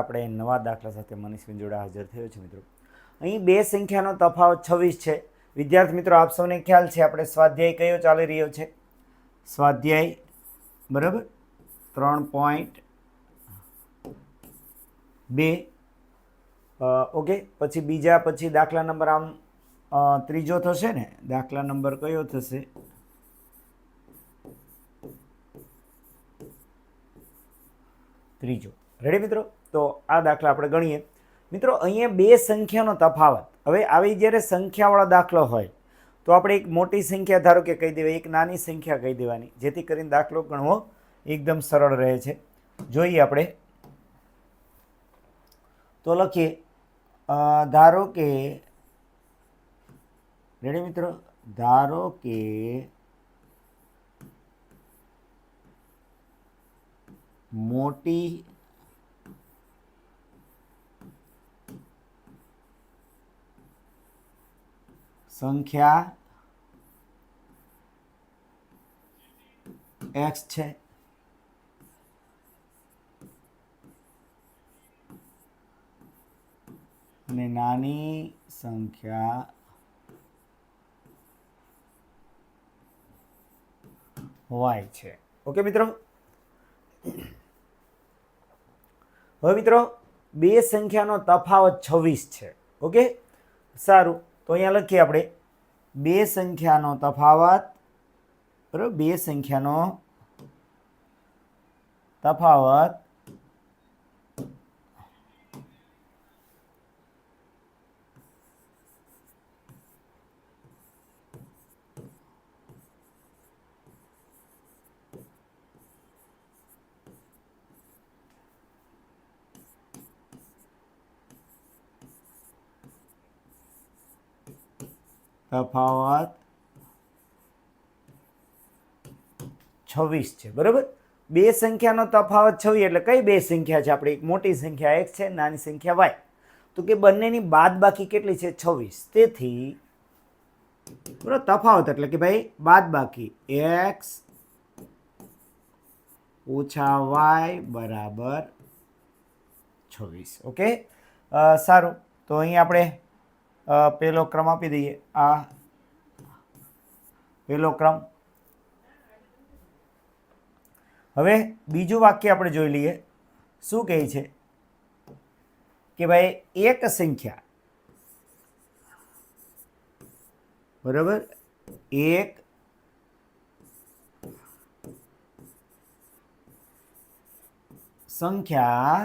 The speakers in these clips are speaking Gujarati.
આપણે નવા દાખલા સાથે મનીષ જોડે હાજર થયો છે મિત્રો. અહીં બે સંખ્યાનો તફાવત 26 છે. વિદ્યાર્થી મિત્રો, આપ સૌને ખ્યાલ છે આપણે સ્વાધ્યાય કયો ચાલી રહ્યો છે? સ્વાધ્યાય બરાબર 3.2. ઓકે, પછી બીજા પછી દાખલા નંબર આમ ત્રીજો થશે ને. દાખલા નંબર કયો થશે? ત્રીજો. રેડી મિત્રો? તો આ દાખલા આપણે ગણીએ મિત્રો. અહીંયા બે સંખ્યાનો તફાવત. હવે આવી જ્યારે સંખ્યાવાળો દાખલો હોય તો આપણે એક મોટી સંખ્યા ધારો કે કહી દેવાય, એક નાની સંખ્યા કહી દેવાની, જેથી કરીને દાખલો ગણવો એકદમ સરળ રહે છે. જોઈએ આપણે તો લખીએ. ધારો કે રેડી મિત્રો, ધારો કે મોટી સંખ્યા x છે અને નાની સંખ્યા y છે. ઓકે મિત્રો, હવે મિત્રો બે સંખ્યાનો તફાવત 26 છે. ઓકે, સારું. તો અહીંયા લખીએ આપણે બે સંખ્યાનો તફાવત. બરાબર, બે સંખ્યાનો તફાવત તફાવત 26 છે. બરાબર, બે સંખ્યાનો તફાવત 26 એટલે કઈ બે સંખ્યા છે? આપણે એક મોટી સંખ્યા x છે, નાની સંખ્યા y. તો કે બંનેની બાદબાકી કેટલી છે? 26. તેથી બરાબર, તફાવત એટલે કે ભાઈ બાદબાકી x ઓછા y બરાબર 26. ઓકે, સારું. તો અહીં આપણે પહેલો ક્રમ આપી દઈએ. આ પહેલો ક્રમ. હવે બીજું વાક્ય આપણે જોઈ લઈએ. શું કહે છે કે ભાઈ એક સંખ્યા બરાબર, એક સંખ્યા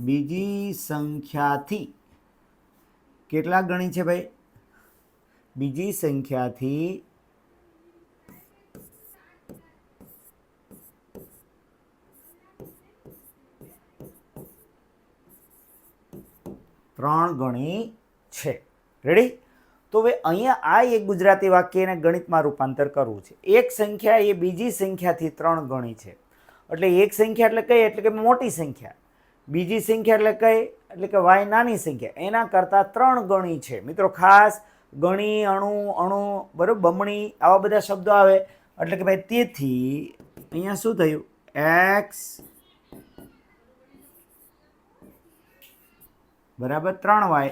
બીજી સંખ્યાથી કેટલા ગણી છે ભાઈ? બીજી સંખ્યાથી 3 ગણી છે. રેડી? તો હવે અહીંયા આ એક ગુજરાતી વાક્યને ગણિતમાં રૂપાંતર કરવું છે. એક સંખ્યા એ બીજી સંખ્યાથી 3 ગણી છે. એટલે એક સંખ્યા એટલે કઈ? એટલે કે મોટી સંખ્યા. બીજી સંખ્યા એટલે કઈ? એટલે કે y નાની સંખ્યા. એના કરતાં 3 ગણી છે. મિત્રો ખાસ ગણી, અણુ, અણુ બરાબર, બમણી, આવા બધા શબ્દો આવે. એટલે કે ભાઈ તેથી અહીંયા શું થયું? x બરાબર 3y.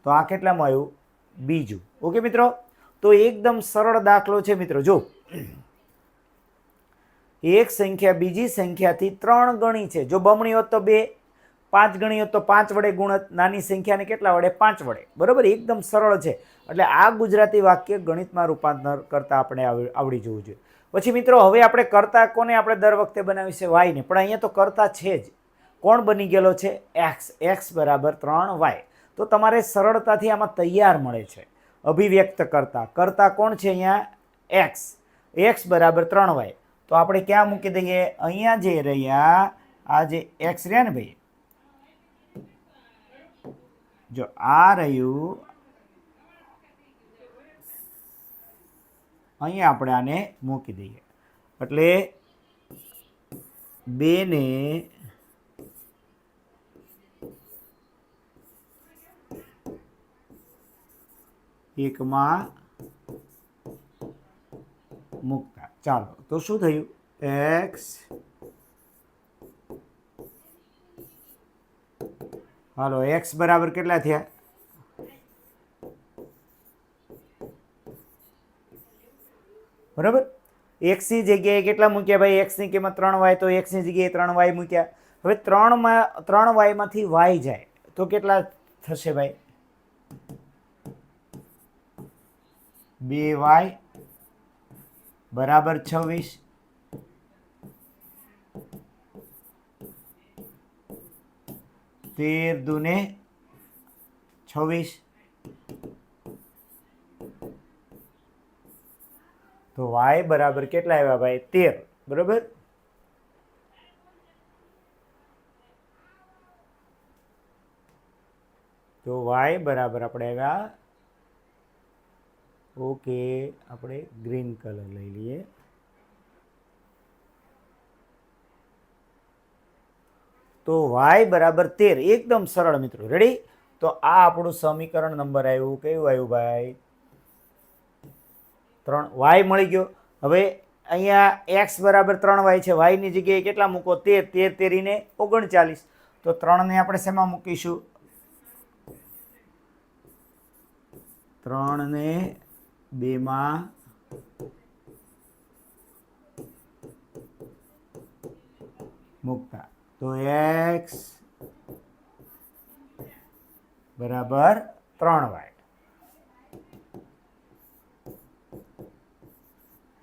તો આ કેટલામાં આવ્યું? બીજું. ઓકે મિત્રો, તો એકદમ સરળ દાખલો છે મિત્રો. જો એક સંખ્યા બીજી સંખ્યાથી 3 ગણી છે. જો બમણી હોત તો 2, 5 ગણી હોત તો 5 વડે ગુણત. નાની સંખ્યાને કેટલા વડે? 5 વડે. બરાબર, એકદમ સરળ છે. એટલે આ ગુજરાતી વાક્ય ગણિતમાં રૂપાંતર કરતા આપણે આવડી જવું જોઈએ. પછી મિત્રો હવે આપણે કરતા કોને આપણે દર વખતે બનાવી છે? y ને. પણ અહીંયા તો કરતા છે જ. કોણ બની ગયેલો છે? x. x બરાબર 3y. તો તમારે સરળતાથી આમાં તૈયાર મળે છે અભિવ્યક્ત કરતા. કરતા કોણ છે અહીંયા? x. x બરાબર 3y. તો આપણે ક્યાં મૂકી દઈએ? અહીંયા જે રહ્યા આ જે x રહ્યા ને ભાઈ, જો આ રહ્યું, અહીંયા આપણે આને મૂકી દઈએ. એટલે 2 ને એકમાં મૂકતા. ચાલો તો શું થયું? એક્સ, હાલો એક્સ બરાબર કેટલા થયા? બરાબર. એક્સની જગ્યાએ કેટલા મૂક્યા ભાઈ? એક્સની કિંમત 3y, તો એક્સની જગ્યાએ 3y મૂક્યા. હવે 3y માંથી y જાય તો કેટલા થશે ભાઈ? 2y બરાબર 26. 13 દુને 26. તો y બરાબર કેટલા આવ્યા ભાઈ? 13. બરાબર. તો y બરાબર આપણે આવ્યા, ઓકે આપણે ગ્રીન કલર લઈ લઈએ. તો y બરાબર 13. એકદમ સરળ મિત્રો. રેડી? તો આ આપણું સમીકરણ નંબર આવ્યું. કયું આવ્યું ભાઈ? 3y મળી ગયો. હવે અહીંયા x બરાબર 3y છે. y ની જગ્યાએ કેટલા મૂકો? 13. 13 તેરીને 39. તો 3 ને આપણે શેમાં મૂકીશું? 3 ને 2 માં મૂકતા. તો x બરાબર 3y.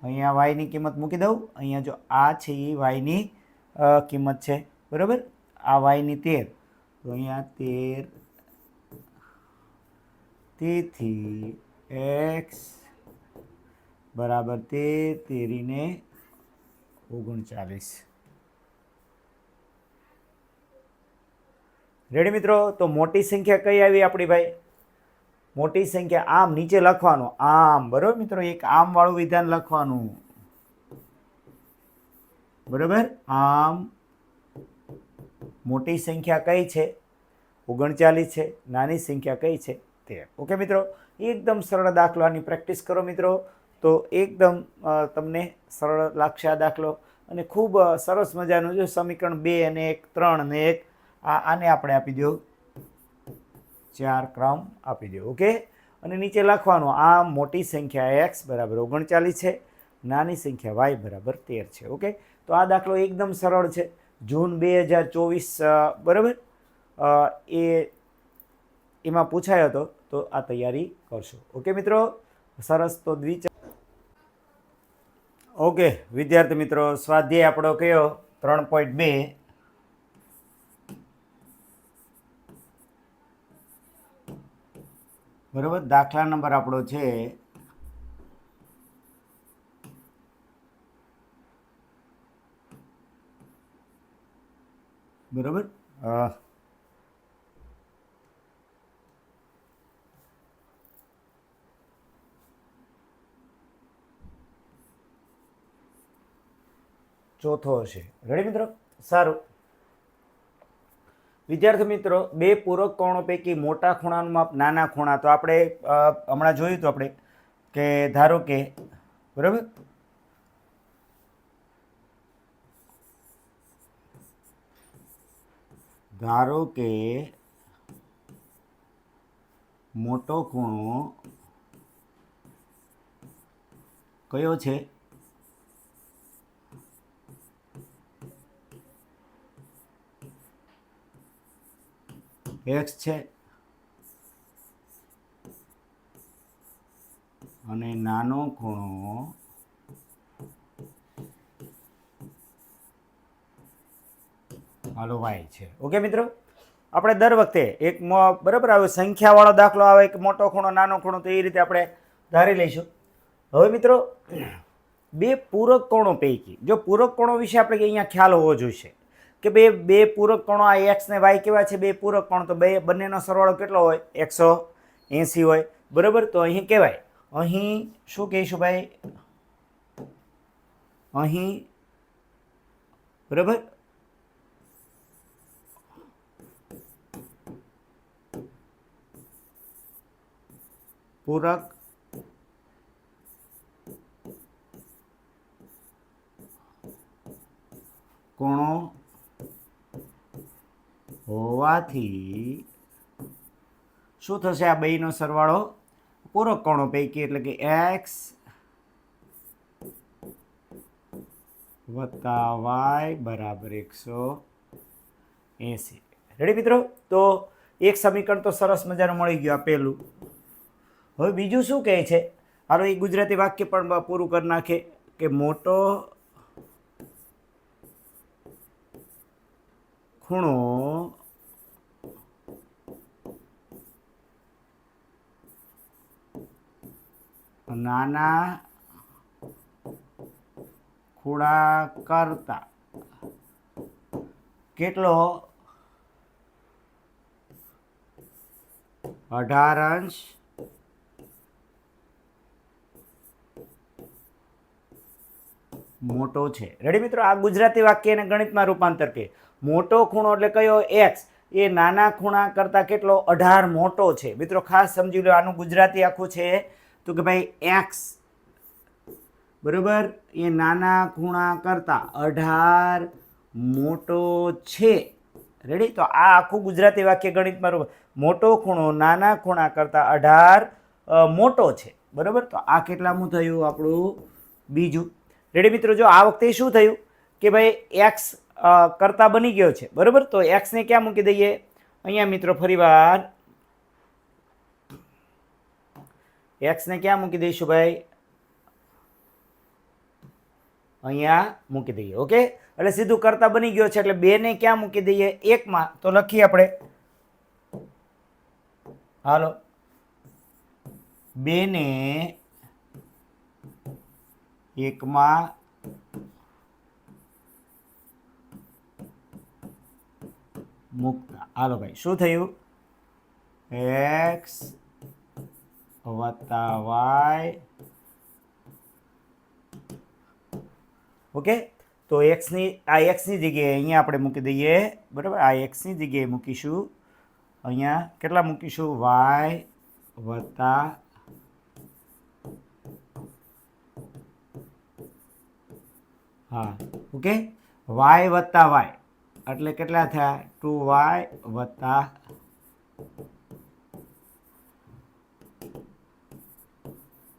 અહીંયા y ની કિંમત મૂકી દઉં. અહીંયા જો આ છે એ y ની કિંમત છે. બરાબર. આ y ની 13. તો અહીંયા 13. તેથી x બરાબર 13 તેરીને 39. રેડી મિત્રો? તો મોટી સંખ્યા કઈ આવી આપણી ભાઈ? મોટી સંખ્યા આમ નીચે લખવાનું, આમ. બરાબર મિત્રો? એક આમ વાળું વિધાન લખવાનું. બરાબર. આમ મોટી સંખ્યા કઈ છે? 39 છે. નાની સંખ્યા કઈ છે? 13. ઓકે મિત્રો? એકદમ સરળ દાખલો. આની પ્રેક્ટિસ કરો મિત્રો તો એકદમ તમને સરળ લાગશે આ દાખલો. અને ખૂબ સરસ મજાનું જો સમીકરણ 2 અને 1, 3 અને 1 આને આપણે આપી દો 4 ક્રમ આપી દો. ઓકે? અને નીચે લખવાનું આ મોટી સંખ્યા x બરાબર 39 છે, નાની સંખ્યા y બરાબર 13 છે. ઓકે? તો આ દાખલો એકદમ સરળ છે. જૂન 2024 બરાબર એમાં પૂછાયો હતો. તો આ તૈયારી કરશો. ઓકે મિત્રો? સરસ. તો ઓકે વિદ્યાર્થી મિત્રો, સ્વાધ્યાય આપણો કયો? 3.2. બરાબર. દાખલા નંબર આપણો છે બરાબર ચોથો હશે. રેડી મિત્રો? સારું. વિદ્યાર્થી મિત્રો, બે પૂરક કોણો પૈકી મોટા ખૂણાનું માપ નાના ખૂણા. તો આપણે હમણાં જોયું હતું આપણે કે ધારો કે બરાબર ધારો કે મોટો ખૂણો કયો છે? x છે અને નાનો ખૂણો હાલો y છે. ઓકે મિત્રો? આપણે દર વખતે એક બરાબર આવે સંખ્યાવાળો દાખલો આવે કે મોટો ખૂણો નાનો ખૂણો, તો એ રીતે આપણે ધારી લઈશું. હવે મિત્રો, બે પૂરક કોણો પૈકી, જો પૂરક કોણો વિશે આપણે અહીંયા ખ્યાલ હોવો જોઈએ કે બે પૂરક કોણો આ x ને y કેવા છે? બે પૂરક કોણ. તો બંનેનો સરવાળો કેટલો હોય? 180 હોય. બરાબર. તો અહીં કહેવાય, અહીં શું કહીશું ભાઈ? અહીં બરાબર પૂરક કોણો હોવાથી શું થશે? આ બેયનો સરવાળો પૂરક કોણો પૈકી એટલે કે x વત્તા y બરાબર 180. રેડી મિત્રો? તો એક સમીકરણ તો સરસ મજાનું મળી ગયું, આ પહેલું. હવે બીજું શું કહે છે? હાલો એ ગુજરાતી વાક્ય પણ પૂરું કરી નાખે કે મોટો ખૂણો નાના ખૂણા કરતા કેટલો? 18 અંશ મોટો છે. રેડી મિત્રો? આ ગુજરાતી વાક્ય એને ગણિતમાં રૂપાંતર કે મોટો ખૂણો એટલે કયો? x એ નાના ખૂણા કરતાં કેટલો? 18 મોટો છે. મિત્રો ખાસ સમજી લો, આનું ગુજરાતી આખું છે તો કે ભાઈ x બરાબર એ નાના ખૂણા કરતાં 18 મોટો છે. રેડી? તો આ આખું ગુજરાતી વાક્ય ગણિતમાં મોટો ખૂણો નાના ખૂણા કરતાં 18 મોટો છે. બરાબર? તો આ કેટલામું થયું? આપણું બીજું. રેડી મિત્રો? જો આ વખતે શું થયું કે ભાઈ x કરતા બની ગયો છે. બરાબર? તો x ને ક્યાં મૂકી દઈએ? અહીંયા મિત્રો ફરીવાર x ને ક્યાં મૂકી દઈશું ભાઈ? અહીંયા મૂકી દઈએ. ઓકે? એટલે સીધું કરતા બની ગયો છે એટલે 2 ને ક્યાં મૂકી દઈએ? 1 માં. તો લખીએ આપણે, હાલો 2 ને 1 માં મૂકતા. હાલો ભાઈ શું થયું? x વત્તા y. ઓકે? તો x ની જગ્યાએ અહીંયા આપણે મૂકી દઈએ. બરાબર? આ x ની જગ્યાએ મૂકીશું, અહીંયા કેટલા મૂકીશું? y વત્તા હા ઓકે y વત્તા y એટલે કેટલા થયા? 2y વત્તા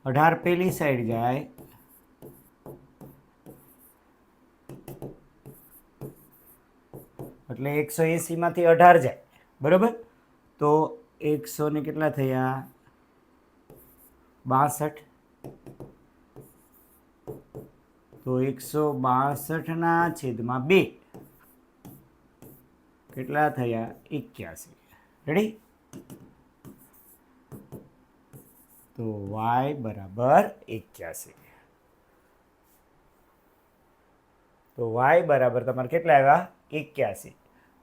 18 પેલી સાઈડ જાય એટલે 180 માંથી 18 જાય. બરાબર? તો 100 ને કેટલા થયા? 62. તો 162 ના છેદમાં 2 કેટલા થયા? 81. રેડી? તો y બરાબર 81. તો y બરાબર તમારે કેટલા આવ્યા? 81.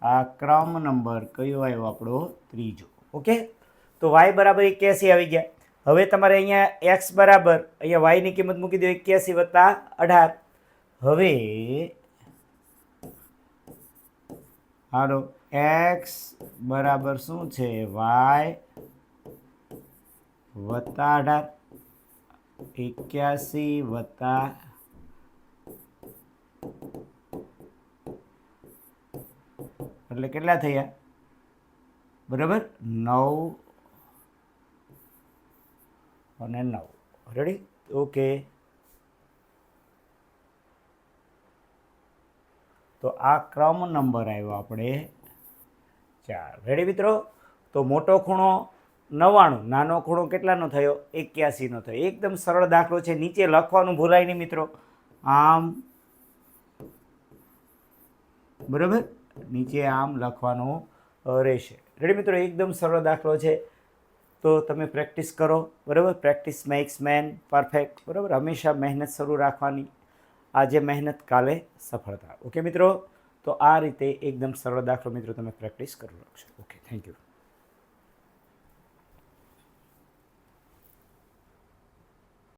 આ ક્રમ નંબર કયો આવ્યો? આપણો ત્રીજો. ઓકે? તો y બરાબર 81 આવી ગયા. હવે તમારે અહીંયા x બરાબર અહીંયા y ની કિંમત મૂકી દો 81 વત્તા 18. હવે હાલો x બરાબર શું છે? y વત્તા 18. 81 વત્તા એટલે કેટલા થયા? બરાબર? 9 અને 9. રેડી? ઓકે. તો આ ક્રમ નંબર આવ્યો આપણે 4. રેડી મિત્રો? તો મોટો ખૂણો 99, નાનો ખૂણો કેટલાનો થયો? 81 નો થયો. એકદમ સરળ દાખલો છે. નીચે લખવાનું ભૂલાય નહીં મિત્રો. આમ બરાબર? નીચે આમ લખવાનું રહેશે. રેડી મિત્રો? એકદમ સરળ દાખલો છે. તો તમે પ્રેક્ટિસ કરો. બરાબર? Practice max main perfect. બરાબર? હંમેશા મહેનત શરૂ રાખવાની. આજે મહેનત કાલે સફળતા. ઓકે મિત્રો? તો આ રીતે એકદમ સરળ દાખલો મિત્રો તમે પ્રેક્ટિસ કરી રાખશો. Okay, thank you.